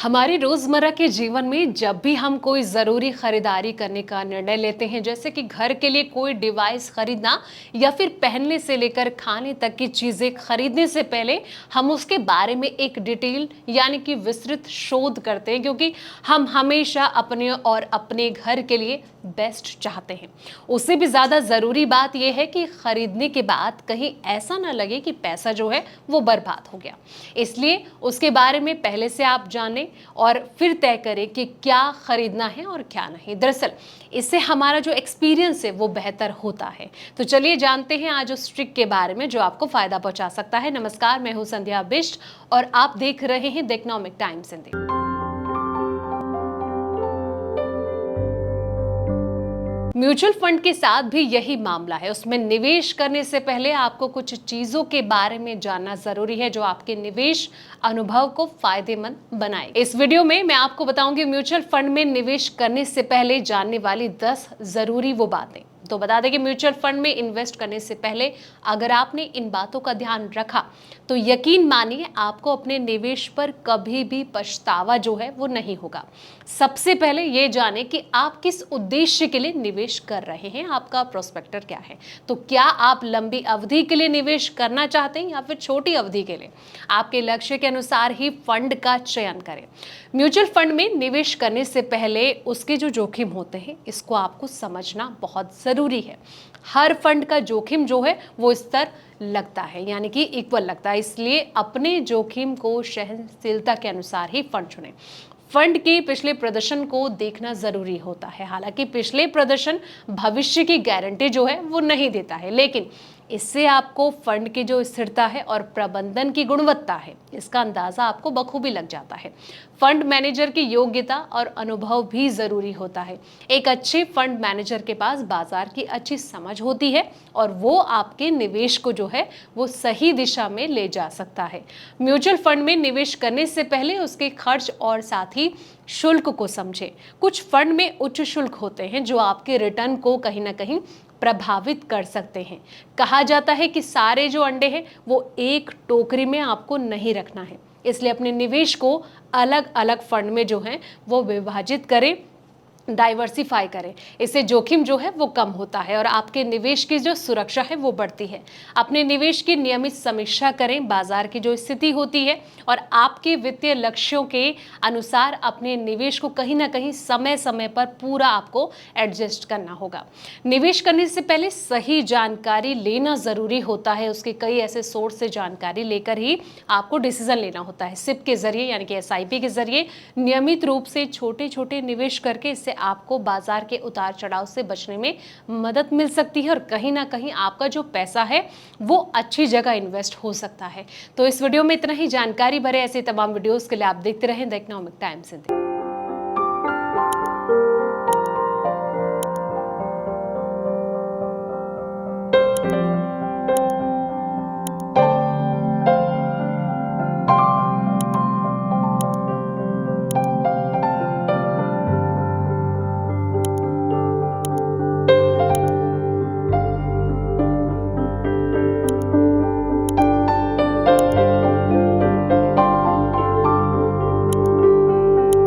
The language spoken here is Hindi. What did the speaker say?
हमारे रोजमर्रा के जीवन में जब भी हम कोई जरूरी खरीदारी करने का निर्णय लेते हैं, जैसे कि घर के लिए कोई डिवाइस खरीदना या फिर पहनने से लेकर खाने तक की चीजें खरीदने से पहले हम उसके बारे में एक डिटेल यानी कि विस्तृत शोध करते हैं, क्योंकि हम हमेशा अपने और अपने घर के लिए बेस्ट चाहते हैं। उससे भी ज्यादा जरूरी बात यह है कि खरीदने के बाद कहीं ऐसा ना लगे कि पैसा जो है वो बर्बाद हो गया। इसलिए उसके बारे में पहले से आप जानें और फिर तय करें कि क्या खरीदना है और क्या नहीं। दरअसल इससे हमारा जो एक्सपीरियंस है वो बेहतर होता है। तो चलिए जानते हैं आज उस ट्रिक के बारे में जो आपको फायदा पहुंचा सकता है। नमस्कार, मैं हूं संध्या बिष्ट और आप देख रहे हैं the economic times Hindi. Mutual fund के साथ भी यही मामला है। उसमें निवेश करने से पहले आपको कुछ चीजों के बारे में जानना जरूरी है जो आपके निवेश अनुभव को फायदेमंद बनाए। इस वीडियो में मैं आपको बताऊंगी म्यूचुअल फंड में निवेश करने से पहले जानने वाली 10 जरूरी वो बातें। तो बता दें कि म्यूचुअल फंड में इन्वेस्ट करने से पहले अगर आपने इन बातों का ध्यान रखा तो यकीन मानिए आपको अपने निवेश पर कभी भी पछतावा जो है वो नहीं होगा। सबसे पहले ये जाने कि आप किस उद्देश्य के लिए निवेश कर रहे हैं, आपका प्रोस्पेक्टर क्या है। तो क्या आप लंबी अवधि के लिए निवेश करना चाहते हैं या फिर छोटी अवधि के लिए? आपके लक्ष्य के अनुसार ही फंड का चयन करें। म्यूचुअल फंड में निवेश करने से पहले उसके जो जोखिम होते हैं इसको आपको समझना बहुत जरूरी है। हर फंड का जोखिम जो है वो स्तर लगता है, यानी कि इक्वल लगता है। इसलिए अपने जोखिम को सहनशीलता के अनुसार ही फंड चुनें। फंड के पिछले प्रदर्शन को देखना जरूरी होता है। हालांकि पिछले प्रदर्शन भविष्य की गारंटी जो है वो नहीं देता है, लेकिन इससे आपको फंड की जो स्थिरता है और प्रबंधन की गुणवत्ता है इसका अंदाजा आपको बखूबी लग जाता है। फंड मैनेजर की योग्यता और अनुभव भी जरूरी होता है। एक अच्छे फंड मैनेजर के पास बाजार की अच्छी समझ होती है और वो आपके निवेश को जो है वो सही दिशा में ले जा सकता है। म्यूचुअल फंड में निवेश करने से पहले उसके खर्च और साथ ही शुल्क को समझें। कुछ फंड में उच्च शुल्क होते हैं जो आपके रिटर्न को कहीं ना कहीं प्रभावित कर सकते हैं। कहा जाता है कि सारे जो अंडे हैं वो एक टोकरी में आपको नहीं रखना है, इसलिए अपने निवेश को अलग अलग फंड में जो है वो विभाजित करें, डाइवर्सिफाई करें। इससे जोखिम जो है वो कम होता है और आपके निवेश की जो सुरक्षा है वो बढ़ती है। अपने निवेश की नियमित समीक्षा करें, बाजार की जो स्थिति होती है और आपके वित्तीय लक्ष्यों के अनुसार अपने निवेश को कहीं ना कहीं समय समय पर पूरा आपको एडजस्ट करना होगा। निवेश करने से पहले सही जानकारी लेना जरूरी होता है। उसके कई ऐसे सोर्स से जानकारी लेकर ही आपको डिसीजन लेना होता है। सिप के जरिए यानी कि SIP के जरिए नियमित रूप से छोटे छोटे निवेश करके इससे आपको बाजार के उतार चढ़ाव से बचने में मदद मिल सकती है और कहीं ना कहीं आपका जो पैसा है वो अच्छी जगह इन्वेस्ट हो सकता है। तो इस वीडियो में इतना ही। जानकारी भरे ऐसे तमाम वीडियोस के लिए आप देखते रहें द इकोनॉमिक टाइम्स हिंदी।